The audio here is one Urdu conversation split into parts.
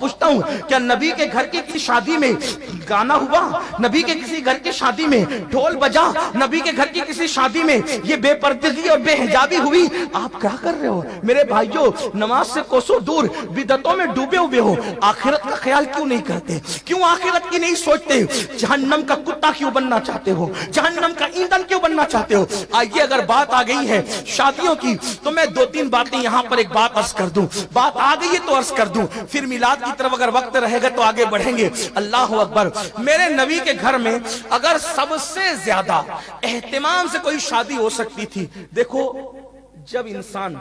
پوچھتا ہوں کیا نبی کے گھر کی کسی شادی میں گانا ہوا؟ نبی کے کسی گھر کی شادی میں ڈھول بجا؟ نبی کے گھر کی کسی شادی میں یہ بے پردگی اور بے حجابی ہوئی؟ آپ کیا کر رہے ہو میرے بھائیوں؟ نماز سے کوسوں دور بدعتوں میں ڈوبے ہوئے ہو، آخرت کا خیال کیوں نہیں کرتے؟ کیوں آخرت کی نہیں سوچتے؟ جہنم کا کتا کیوں بننا چاہتے ہو؟ جہنم کا ایندھن کیوں بننا چاہتے ہو؟ آئیے اگر بات آ گئی ہے شادیوں کی تو میں دو تین باتیں یہاں پر ایک بات عرض کر دوں، بات آ گئی ہے تو عرض کر دوں، پھر میلاد کی طرف اگر وقت رہے گا تو آگے بڑھیں گے۔ اللہ اکبر۔ میرے نبی کے گھر میں اگر سب سے زیادہ اہتمام سے کوئی شادی ہو سکتی تھی، دیکھو جب انسان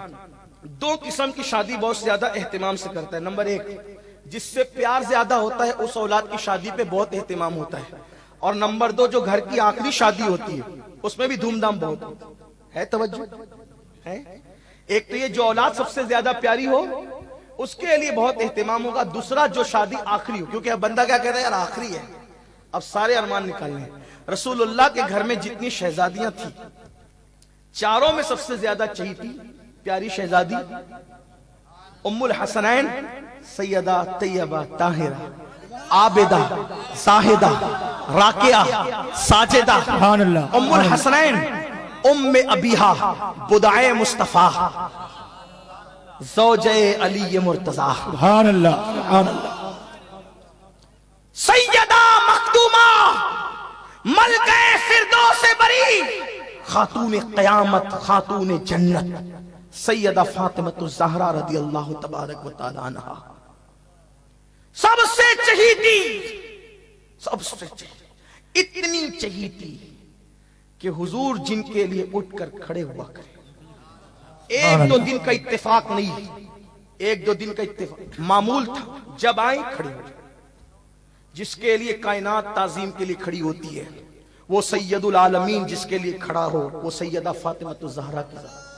دو قسم کی شادی بہت زیادہ اہتمام سے کرتا ہے، نمبر ایک جس سے پیار زیادہ ہوتا ہے اس اولاد کی شادی پہ بہت اہتمام ہوتا ہے، اور نمبر دو جو گھر کی آخری شادی ہوتی ہے اس میں بھی دھوم دھام بہت ہے۔ توجہ ہے؟ ایک تو یہ جو اولاد سب سے زیادہ پیاری ہو اس کے لیے بہت اہتمام ہوگا، دوسرا جو شادی آخری ہو، کیونکہ اب بندہ کیا کہتا ہے یار آخری ہے، اب سارے ارمان نکالنے ہیں۔ رسول اللہ کے گھر میں جتنی شہزادیاں تھیں چاروں میں سب سے زیادہ چہیتی پیاری شہزادی ام الحسنین سیدہ طیبہ طاہرہ عابدہ زاہدہ راکعہ ساجدہ ام الحسنین ام ابیہا بدعہ مصطفیٰ زوجہ علی مرتضیٰ سبحان اللہ سبحان اللہ، سیدہ مخدومہ ملکہ فردوس بری خاتون قیامت خاتون جنت سیدہ فاطمہ الزہرا رضی اللہ تبارک و تعالی عنہا، سب سے چہیتی، سب سے چہیتی، اتنی چہیتی کہ حضور جن کے لیے اٹھ کر کھڑے ہوا کرے۔ ایک دو دن کا اتفاق نہیں، ایک دو دن کا اتفاق معمول تھا، جب آئیں کھڑے ہو، جس کے لیے کائنات تعظیم کے لیے کھڑی ہوتی ہے وہ سید العالمین، جس کے لیے کھڑا ہو وہ سیدہ فاطمہ الزہرا کی ذات۔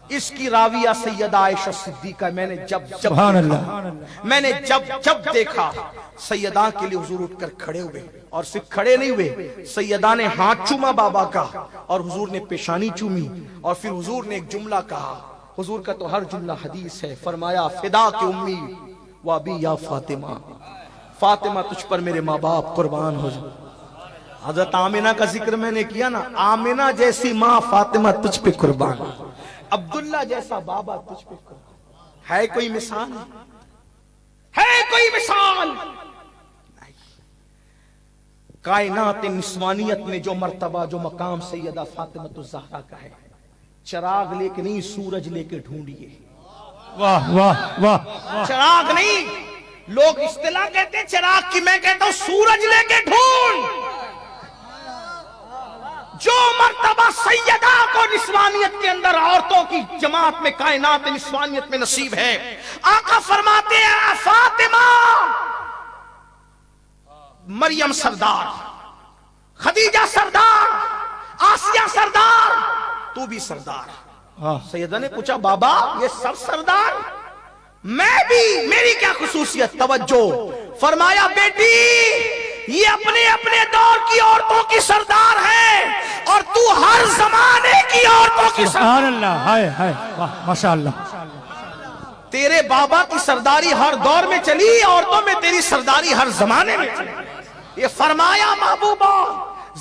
اس کی راویہ سیدہ عائشہ صدیقہ، میں نے جب دیکھا سیدہ کے لیے حضور اٹھ کر کھڑے ہوئے، اور صرف کھڑے نہیں ہوئے، سیدہ نے ہاتھ چوما بابا کا اور حضور نے پیشانی چومی، اور پھر حضور نے ایک جملہ کہا، حضور کا تو ہر جملہ حدیث ہے، فرمایا فدا کی امی و ابی یا فاطمہ، فاطمہ تجھ پر میرے ماں باپ قربان ہو جائے۔ حضرت آمنہ کا ذکر میں نے کیا نا، آمنہ جیسی ماں فاطمہ تجھ پہ قربان، عبداللہ جیسا بابا تجھ پہ قربان۔ ہے کوئی مثال؟ ہے کوئی مثال؟ کائنات نسوانیت میں جو مرتبہ جو مقام سیدہ فاطمہ الزہرا کا ہے، چراغ لے کے نہیں سورج لے کے ڈھونڈیے۔ واہ واہ واہ، چراغ نہیں، لوگ اصطلاح کہتے ہیں چراغ کی، میں کہتا ہوں سورج لے کے ڈھونڈ۔ جو مرتبہ سیدہ کو نسوانیت کے اندر عورتوں کی جماعت میں کائنات نسوانیت میں نصیب ہے، آقا فرماتے ہیں فاطمہ مریم سردار، خدیجہ سردار، آسیہ سردار، تو بھی سردار۔ سیدہ نے پوچھا بابا یہ سب سردار، میں بھی، میری کیا خصوصیت؟ توجہ، فرمایا بیٹی یہ اپنے اپنے دور کی عورتوں کی سردار ہے اور تو ہر زمانے کی عورتوں کی سردار۔ سبحان اللہ، ہائے ہائے، واہ ماشاءاللہ۔ تیرے بابا کی سرداری ہر دور میں چلی، عورتوں میں تیری سرداری ہر زمانے میں چلی۔ یہ فرمایا محبوبہ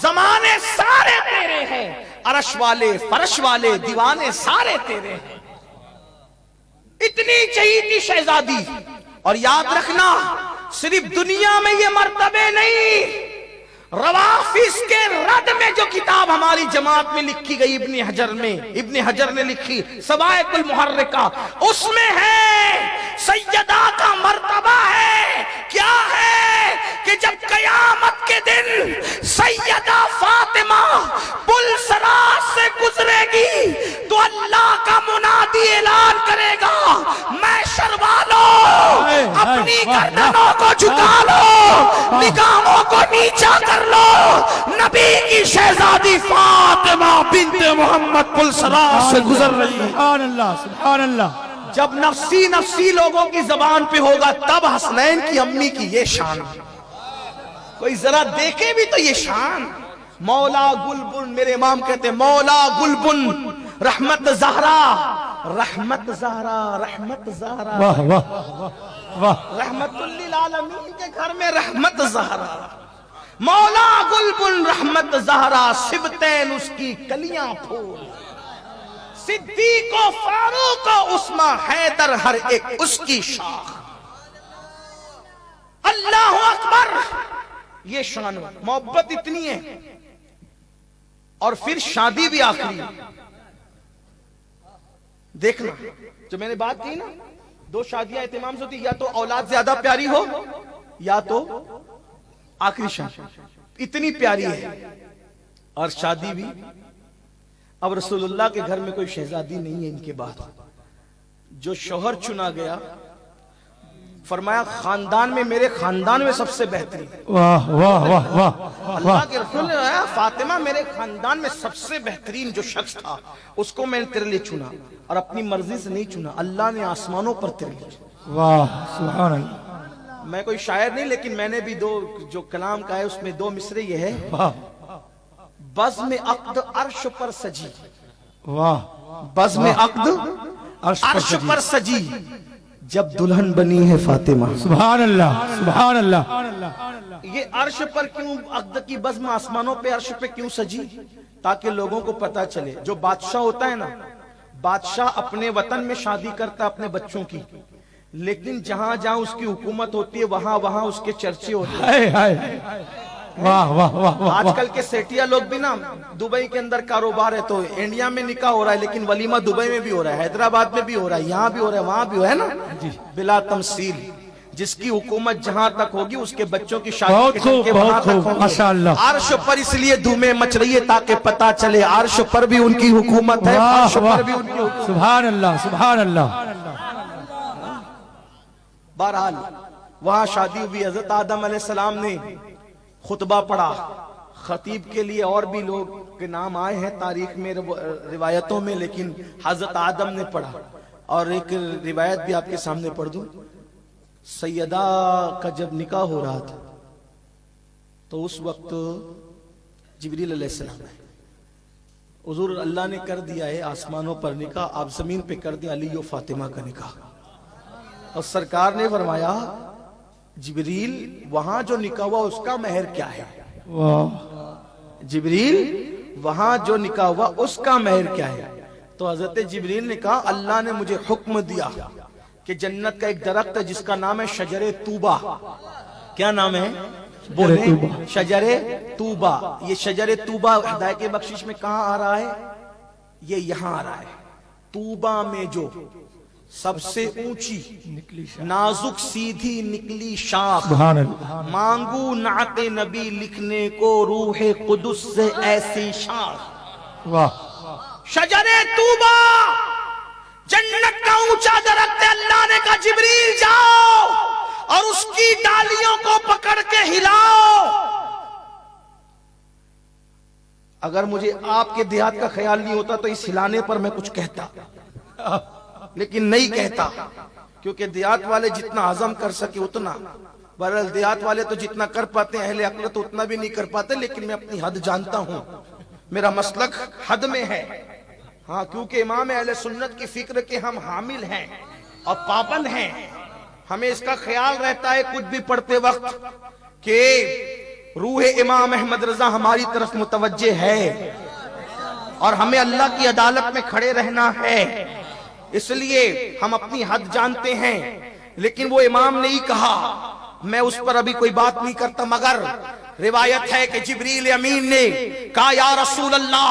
زمانے سارے تیرے ہیں، عرش والے فرش والے دیوانے سارے تیرے ہیں۔ اتنی چہیتی شہزادی، اور یاد رکھنا صرف دنیا میں یہ مرتبے نہیں، روافظ کے رد میں جو کتاب ہماری جماعت میں لکھی گئی ابن حجر نے لکھی سوائق المحرکہ، اس میں ہے سیدہ کا مرتبہ ہے، کیا ہے کہ جب قیامت کے دن سیدہ فاطمہ پل صراط سے گزرے گی تو اللہ کا منادی اعلان کرے گا محشر والوں اپنی گردنوں کو جھکا لو، نگاہوں کو نیچا کر لو، نبی کی شہزادی فاطمہ بنت محمد پل صراط سے گزر رہی ہے۔ سبحان اللہ سبحان اللہ۔ جب نفسی نفسی لوگوں کی زبان پہ ہوگا تب حسنین کی امی کی یہ شان، کوئی ذرا دیکھے بھی تو یہ شان۔ مولا گلبن، میرے امام کہتے ہیں مولا گلبن رحمت زہرا، رحمت زہرا، رحمت زہرا، واہ واہ واہ، رحمت للعالمین العالمین کے گھر میں رحمت زہرا، مولا گلبن رحمت زہرا، سبتین اس کی کلیاں پھول، صدیق و فاروق و عثمان حیدر ہر ایک اس کی شاخ۔ اللہ اکبر، یہ شان محبت اتنی ہے، اور پھر شادی بھی آخری۔ دیکھنا جو میں نے بات کی نا، دو شادیاں اہتمام سے ہوتی، یا تو اولاد زیادہ پیاری ہو یا تو آخری شادی اتنی پیاری ہے، اور شادی بھی۔ اب رسول اللہ کے گھر میں کوئی شہزادی نہیں ہے ان کے بعد، جو شوہر چنا گیا فرمایا خاندان میں، میرے خاندان میں سب سے بہترین، واہ واہ واہ واہ اللہ کے رسول نے کہا فاطمہ میرے خاندان میں سب سے بہترین جو شخص تھا اس کو میں نے تیرے لیے چنا، اور اپنی مرضی سے نہیں چنا، اللہ نے آسمانوں پر تیرے لیے چنا۔ واہ سبحان اللہ، میں کوئی شاعر نہیں، لیکن میں نے بھی دو جو کلام کا ہے اس میں دو مصرے یہ ہے، واہ بزم عقد عرش پر سجی، واہ، بزم عقد عرش پر سجی، جب دلہن بنی ہے فاطمہ۔ سبحان اللہ سبحان اللہ۔ یہ عرش پر کیوں عقد کی بزم آسمانوں پہ عرش پہ کیوں سجی؟ تاکہ لوگوں کو پتا چلے، جو بادشاہ ہوتا ہے نا، بادشاہ اپنے وطن میں شادی کرتا اپنے بچوں کی، لیکن جہاں جہاں اس کی حکومت ہوتی ہے وہاں وہاں اس کے چرچے ہوتے ہیں۔ ہائے ہائے، واہ واہ واہ واہ، آج کل کے سیٹیا لوگ بھی نا، دبئی کے اندر کاروبار ہے تو انڈیا میں نکاح ہو رہا ہے، لیکن ولیمہ دبئی میں بھی ہو رہا ہے، حیدرآباد میں بھی ہو رہا ہے، یہاں بھی ہو رہا ہے، وہاں بھی ہو ہے نا، بلا تمثیل۔ جس کی حکومت جہاں تک ہوگی اس کے بچوں کی شادی بہت کے خوب ٹکے وہاں بہت تک خوب، ہوں گے۔ ماشاءاللہ۔ عرش پر اس لیے دھومیں مچ رہی ہے تاکہ پتا چلے عرش پر بھی ان کی حکومت ہے، واہ عرش واہ، پر بھی ان کی حکومت۔ سبحان اللہ سبحان اللہ۔ بہرحال وہاں شادی ہوئی، حضرت آدم علیہ السلام نے خطبہ پڑھا، خطیب کے لیے اور بھی لوگ کے نام آئے ہیں تاریخ میں روایتوں میں، لیکن حضرت آدم نے پڑھا۔ اور ایک روایت بھی آپ کے سامنے پڑھ دوں، سیدہ کا جب نکاح ہو رہا تھا تو اس وقت جبریل علیہ السلام ہے، حضور اللہ نے کر دیا ہے آسمانوں پر نکاح، آپ زمین پہ کر دیا علی و فاطمہ کا نکاح۔ اور سرکار نے فرمایا جبریل وہاں جو نکاح ہوا اس کا مہر کیا ہے؟ جبریل وہاں جو نکاح ہوا اس کا مہر کیا ہے؟ تو حضرت جبریل نے کہا اللہ نے مجھے حکم دیا کہ جنت کا ایک درخت ہے جس کا نام ہے شجر طوبہ۔ کیا نام ہے؟ بولیں شجر طوبہ۔ یہ شجر طوبہ ہدایت بخشش میں کہاں آ رہا ہے؟ یہ یہاں آ رہا ہے، طوبہ میں جو سب سے اونچی نازک سیدھی نکلی شاخ، مانگو نعت نبی لکھنے کو روح قدس سے ایسی شاخ۔ واہ، شجر طوبہ جنت کا اونچا درخت ہے، اللہ نے کہا جبریل جاؤ اور اس کی ڈالیوں کو پکڑ کے ہلاؤ۔ اگر مجھے آپ کے دیہات کا خیال نہیں ہوتا تو اس ہلانے پر میں کچھ کہتا، لیکن نہیں کہتا، کیونکہ دیہات والے جتنا ہضم کر سکے اتنا، بہرحال دیہات والے تو جتنا کر پاتے ہیں، اہل عقل تو اتنا بھی نہیں کر پاتے، لیکن میں اپنی حد جانتا ہوں، میرا مسلک حد میں ہے۔ ہاں، کیونکہ امام اہل سنت کی فکر کے ہم حامل ہیں اور پابند ہیں، ہمیں اس کا خیال رہتا ہے کچھ بھی پڑھتے وقت کہ روح امام احمد رضا ہماری طرف متوجہ ہے اور ہمیں اللہ کی عدالت میں کھڑے رہنا ہے، اس لیے ہم اپنی حد جانتے ہیں۔ لیکن وہ امام نے ہی کہا، میں اس پر ابھی کوئی بات نہیں کرتا، مگر روایت ہے کہ جبریل امین نے کہا یا رسول اللہ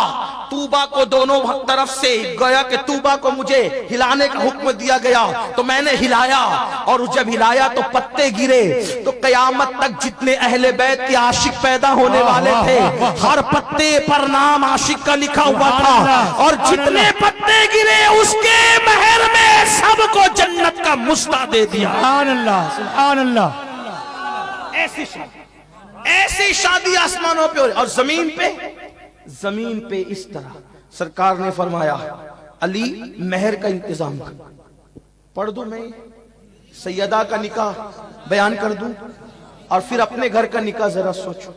طوبہ کو دونوں طرف سے گویا کہ طوبہ کو مجھے ہلانے کا حکم دیا گیا تو میں نے ہلایا، اور جب ہلایا تو پتے گرے، تو قیامت تک جتنے اہل بیت کے عاشق پیدا ہونے والے تھے ہر پتے پر نام عاشق کا لکھا ہوا تھا، اور جتنے پتے گرے اس کے مہر میں سب کو جنت کا مستہ دے دیا۔ سبحان اللہ سبحان اللہ۔ ایسی شادی آسمانوں پہ ہو رہی، اور زمین پہ اس طرح سرکار نے فرمایا علی مہر کا انتظام کر۔ پڑھ دوں میں سیدہ کا نکاح بیان کر دوں، اور پھر اپنے گھر کا نکاح ذرا سوچو،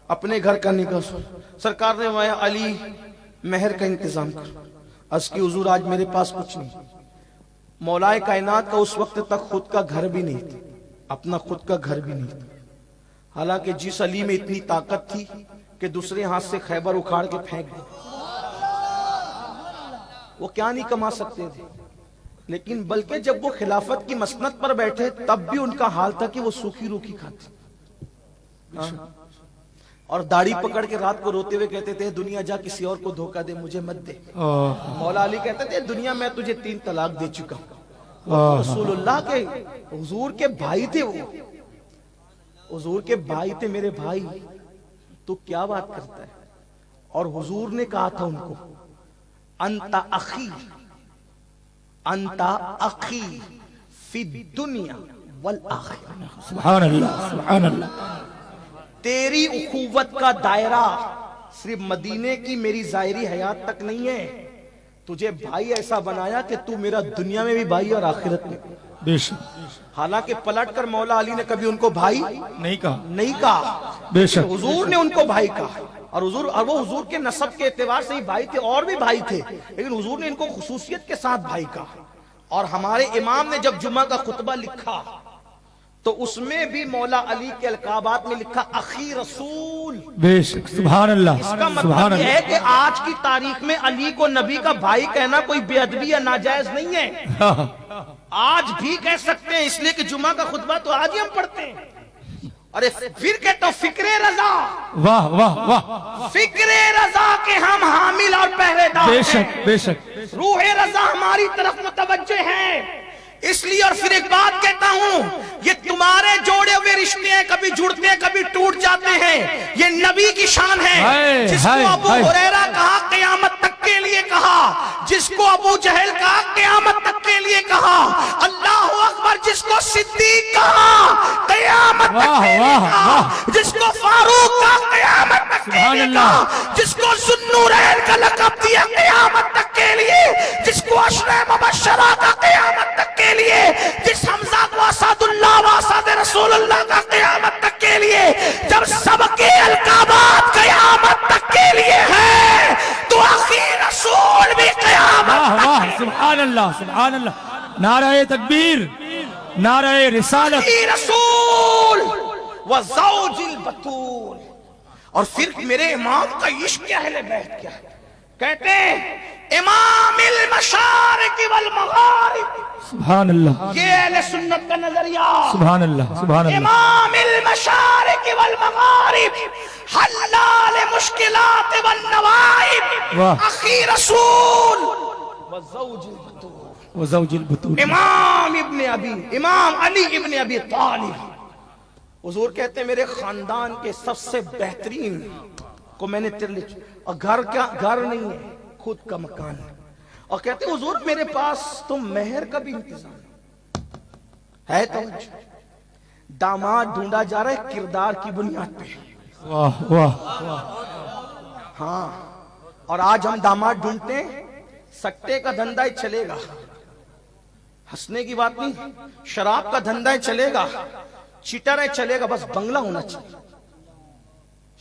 اپنے گھر کا نکاح سوچو۔ سرکار نے فرمایا علی مہر کا انتظام کر۔ عرض کی حضور آج میرے پاس کچھ نہیں، مولائے کائنات کا اس وقت تک خود کا گھر بھی نہیں تھا، اپنا خود کا گھر بھی نہیں تھا، حالانکہ جس علی میں اتنی طاقت تھی کہ دوسرے ہاتھ سے خیبر اکھاڑ کے پھینک دیا، وہ کیا نہیں کما سکتے تھے، لیکن بلکہ جب وہ خلافت کی مسند پر بیٹھے تب بھی ان کا حال تھا کہ وہ سوکھی روکھی کھاتے، اور داڑھی پکڑ کے رات کو روتے ہوئے کہتے تھے دنیا جا کسی اور کو دھوکہ دے، مجھے مت دے۔ مولا علی کہتے تھے دنیا میں تجھے 3 طلاق دے چکا ہوں۔ رسول اللہ کے حضور کے بھائی تھے، وہ حضور کے بھائی تھے، میرے بھائی تو کیا بات کرتا ہے؟ اور حضور نے کہا تھا ان کو انت اخی، انت اخی فی الدنیا والآخرہ، سبحان اللہ سبحان اللہ۔ تیری اخوت کا دائرہ صرف مدینے کی میری ظاہری حیات تک نہیں ہے، تجھے بھائی ایسا بنایا کہ تو میرا دنیا میں بھی بھائی اور آخرت میں۔ بے شک حالانکہ پلٹ کر مولا علی نے کبھی ان کو بھائی نہیں کہا، نہیں کہا، بے شک حضور نے ان کو بھائی کہا، اور وہ حضور کے نسب کے اعتبار سے ہی بھائی تھے، اور بھی بھائی تھے، لیکن حضور نے ان کو خصوصیت کے ساتھ بھائی کہا۔ اور ہمارے امام نے جب جمعہ کا خطبہ لکھا تو اس میں بھی مولا علی کے القابات میں لکھا اخی رسول۔ بے شک سبحان اللہ اس کا سبحان مطلب یہ اللہ۔ ہے کہ آج کی تاریخ میں علی کو نبی کا بھائی کہنا کوئی بے ادبی یا ناجائز نہیں ہے، آج بھی کہہ سکتے ہیں، اس لیے کہ جمعہ کا خطبہ تو آج ہی ہم پڑھتے ہیں۔ ارے پھر کہتا ہوں فکر رضا، واہ واہ واہ، فکر رضا کے ہم حامل اور پہرے دار بے ہیں، شک بے شک، روح رضا ہماری طرف متوجہ ہے، اس لیے۔ اور پھر ایک بات کہتا ہوں، یہ تمہارے جوڑے ہوئے رشتے ہیں، کبھی جڑتے ہیں کبھی ٹوٹ جاتے ہیں، یہ نبی کی شان ہے، جس کو ابو ہریرہ کہا قیامت تک کے لیے کہا، جس کو ابو جہل کہا قیامت تک کے لیے کہا، اللہ اکبر، جس کو صدیق کہا قیامت تک کے لیے کہا، جس کو فاروق کہا قیامت تک کے لیے کہا، جس کو ذوالنورین کا لقب دیا قیامت تک کے لیے، جس کو عشرہ مبشرہ کا قیامت تک کے لیے، جس حمزہ کو اسد اللہ و اسد رسول اللہ کا قیامت تک کے لیے، جب سب کے القابات قیامت تک کے لیے ہیں تو اخی رسول بھی قیامت واہ تک واہ سبحان اللہ سبحان اللہ۔ نعرہ تکبیر، نعرہ رسالت، اخی رسول و زوج البتول۔ اور پھر میرے امام کا عشق اہل بیت کیا ہے، کہتے ہیں امام المشارق والمغارب، سبحان اللہ یہ اہل سنت کا نظریہ، سبحان اللہ سبحان اللہ۔ امام المشارق والمغارب، حلال مشکلات والنوائب، واہ۔ اخی رسول وزوج البتول، وزوج البتول، امام علی ابن ابی طالب۔ حضور کہتے ہیں میرے خاندان کے سب سے بہترین کو میں نے تیرے لیے، اور گھر نہیں ہے، خود کا مکان ہے، اور کہتے ہیں حضور میرے پاس تو مہر کا بھی انتظام ہے توجہ، داماد ڈھونڈا جا رہا ہے کردار کی بنیاد پہ، واہ واہ، ہاں، اور آج ہم داماد ڈھونڈتے ہیں، سکتے کا دھندا ہی چلے گا، ہنسنے کی بات نہیں، شراب کا دھندا ہی چلے گا، چیٹر ہے چلے گا، بس بنگلہ ہونا چاہیے۔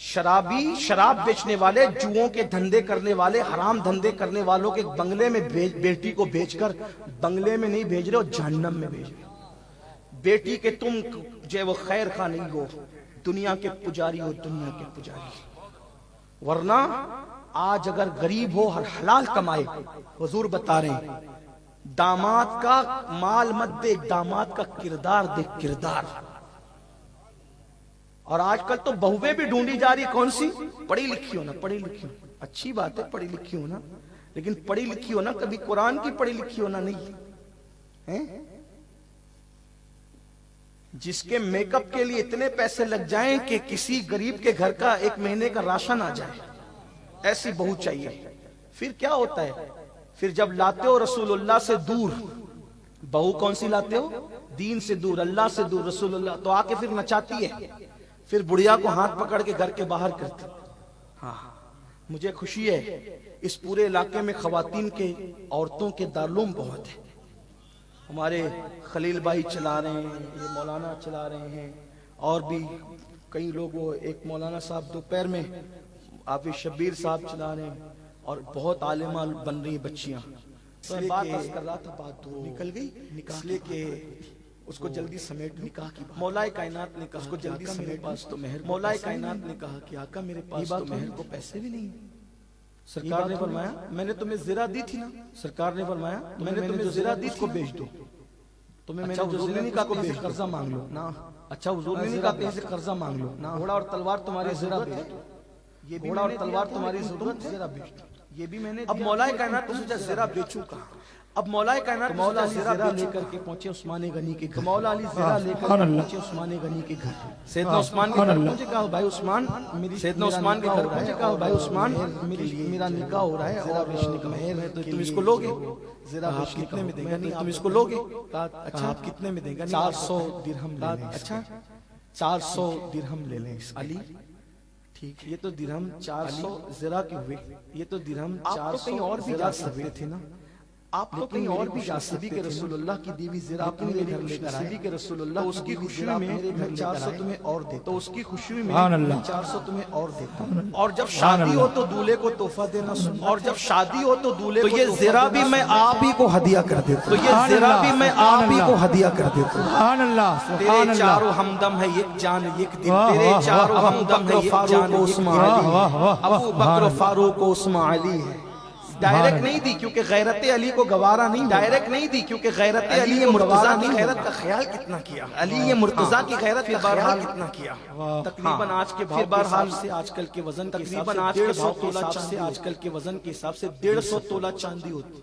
شرابی، شراب بیچنے والے، جوؤں کے دھندے کرنے والے، حرام دھندے کرنے والوں کے بنگلے میں بیٹی کو بیچ کر بنگلے میں نہیں بھیج رہے ہو، جہنم میں بھیج رہے ہو۔ بیٹی کے تم جو وہ خیر خواہ نہیں ہو، دنیا کے پجاری ہو، دنیا کے پجاری، ورنہ آج اگر غریب ہو ہر حلال کمائے، حضور بتا رہے ہیں داماد کا مال مت دیکھ، داماد کا کردار دیکھ، کردار۔ اور آج کل تو بہویں بھی ڈھونڈی جا رہی، کون سی؟ پڑھی لکھی ہونا، پڑھی لکھی ہونا، اچھی بات ہے پڑھی لکھی ہونا، لیکن پڑھی لکھی ہونا کبھی قرآن کی پڑھی لکھی ہونا نہیں ہے، جس کے میک اپ کے لیے اتنے پیسے لگ جائیں کہ کسی غریب کے گھر کا 1 مہینے کا راشن آ جائے، ایسی بہو چاہیے۔ پھر کیا ہوتا ہے؟ پھر جب لاتے ہو رسول اللہ سے دور، بہو کون سی لاتے ہو؟ دین سے دور، اللہ سے دور، رسول اللہ، تو آ کے پھر نچاتی ہے، پھر بڑھیا کو ہاتھ پکڑ کے گھر کے باہر کرتی۔ ہاں، مجھے خوشی ہے اس پورے علاقے میں خواتین کے، عورتوں کے دارالعلوم بہت ہیں، ہمارے خلیل بھائی چلا رہے ہیں، یہ مولانا چلا رہے ہیں، اور بھی کئی لوگ، ایک مولانا صاحب دوپہر میں حافظ شبیر صاحب چلا رہے ہیں، اور بہت عالمہ بن رہی بچیاں۔ بات کر رہا تھا، بات تو نکل گئی، اس لیے کہ اس کو جلدی سمیٹ نکاح کی مولا کائنات نے کہا اس کو جلدی سمیٹ پاس تو مہر مولا کائنات نے کہا کہ آقا میرے پاس تو مہر کو پیسے بھی نہیں. سرکار نے فرمایا میں نے تمہیں زرہ دی تھی نا. سرکار نے فرمایا میں نے تمہیں زرہ دی اس کو بیچ دو. تمہیں میں نے حضور نے نہیں کہا کہ قرضہ مانگ لو نا. اچھا حضور نے نہیں کہا کہ قرضہ مانگ لو نا. گھوڑا اور تلوار تمہاری زرہ بیچ دو. یہ گھوڑا اور تلوار تمہاری ضرورت زرہ بیچ دو. یہ بھی میں نے اب مولا کائنات نے سوچا زرہ بیچوں کہاں. اب مولا کائنات مولا زرہ لے کر کے پہنچے عثمان غنی کے گھر. مولا علی زرہ لے کر کے پہنچے عثمان غنی کے گھر. سیدنا عثمان کے گھر پہنچے کہا بھائی عثمان سیدنا عثمان کے گھر پہنچے کہا بھائی عثمان میرا نکاح ہو رہا ہے اور بیچنے کا مہر ہے تو تم اس کو لوگے. زرہ بیچ کتنے میں دیں گے نہیں تم اس کو لوگے. اچھا آپ کتنے میں دیں گے 400 درہم لے لیں. اچھا 400 درہم لے لیں. علی ٹھیک یہ تو درہم 400 زرہ کے ہوئے. یہ تو درہم 400 اور بھی جا سکتے تھے نا. آپ تو کہیں اور بھی جا سکتے تھے. رسول اللہ کی دیوی زرہ آپ میرے گھر لے کر آئے کہ رسول اللہ اس کی خوشی میں میرے گھر 400 تمہیں اور دے. تو اس کی خوشی میں 400 تمہیں اور دیتا. اور جب شادی ہو تو دولہے کو تحفہ دینا. اور جب شادی ہو تو دولہے کو یہ زرہ بھی میں آپ ہی کو ہدیہ کر دیتا. تو یہ زرہ بھی میں آپ ہی کو ہدیہ کر دیتا. سبحان اللہ تیرے چاروں ہمدم ہے ایک جان ایک دل. تیرے چاروں ہمدم ہے ایک جان عثمان علی. ابو بکر فاروق عثمان علی ہے. ڈائریکٹ نہیں دی کیونکہ غیرت علی کو گوارا نہیں. ڈائریکٹ نہیں دی کیونکہ غیرت علی یہ مرتضیٰ کی غیرت کا خیال کتنا کیا. علی یہ مرتضیٰ کی غیرت کا خیال کتنا کیا. تقریباً آج کے پھر بہرحال سے آج کل کے وزن تقریباً آج کے 150 تولہ سے آج کل کے وزن کے حساب سے 150 تولہ چاندی ہوتی.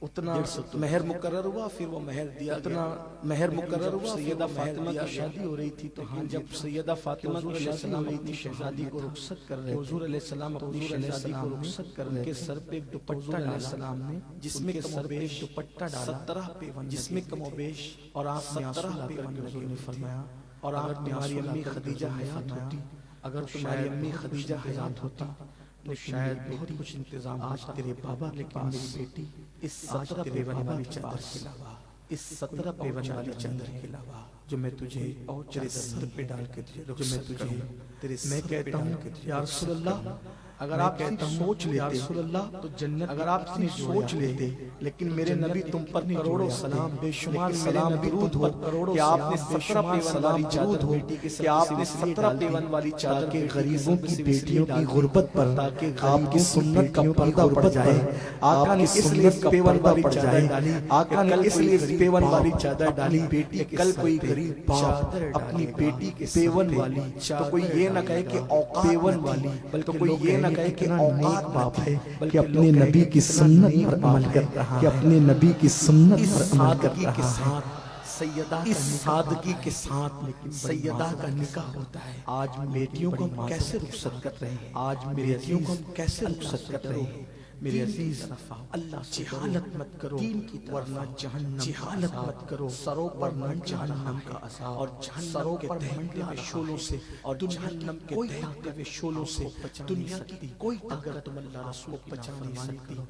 اتنا مہر مقرر ہوا. پھر وہ مہر دیا. اتنا مہر مقرر ہوا. سیدہ فاطمہ کی شادی ہو رہی تھی. تو جب سیدہ فاطمہ علیہ السلام اپنی شہزادی کو رخصت کر رہے تھے حضور علیہ السلام اپنی شہزادی کو رخصت کر رہے تھے. سر پہ ایک دوپٹہ ڈالا السلام نے جس میں کم و بیش دوپٹہ ڈالا 17 پیون جس میں کم و بیش اور آپ 17 پیون حضور نے فرمایا. اور اگر تمہاری امی خدیجہ حیات ہوتی اگر تمہاری امی خدیجہ حیات ہوتی تو شاید بہت کچھ انتظام آج تیرے بابا کے پاس. میری بیٹی اس 17 پیون والی چادر کے علاوہ اس 17 پیون والی چادر کے علاوہ جو میں تجھے تیرے سر پہ ڈال کے جو میں تجھے تیرے میں کہتا ہوں یا رسول اللہ اگر آپ سوچ لیتے رسول اللہ تو جنت اگر آپ سوچ لیتے لیکن میرے نبی تم پر کروڑوں سلام بے شمار سلام درود ہو کہ آپ نے 17 پیون والی چادر ہو کہ آپ نے 17 پیون والی چادر کے غریبوں کی بیٹیوں کی غربت پر تاکہ آپ کی سنت کا پردہ پڑ جائے. آقا نے اس لیے پیون والی چادر ڈالی. آقا نے اس لیے پیون والی چادر ڈالی بیٹی کل کوئی غریب باپ اپنی بیٹی کے پیون والی تو کوئی یہ نہ کہے کہ اوقات پیون والی بلکہ کوئی یہ نہ کہے کہ اوقات باپ ہے کہ اپنے نبی کی سنت پر عمل کر رہا کہ اپنے نبی کی سنت پر عمل کر رہا ہے. اس سادگی کے ساتھ سیدہ کا نکاح ہوتا ہے. آج بیٹیوں کو ہم کیسے رخصت کر رہے ہیں. آج بیٹیوں کو ہم کیسے رخصت کر رہے ہیں. میرے عزیز اللہ جہالت مت کرو ورنہ جہنم. جہالت مت کرو سروں پر نہ جہنم کا عذاب اور سروں پر منڈے ہوئے شعلوں سے اور جہنم کے دہتے ہوئے شعلوں سے دنیا کی کوئی طاقت تم اللہ رسول کو بچا نہیں سکتی.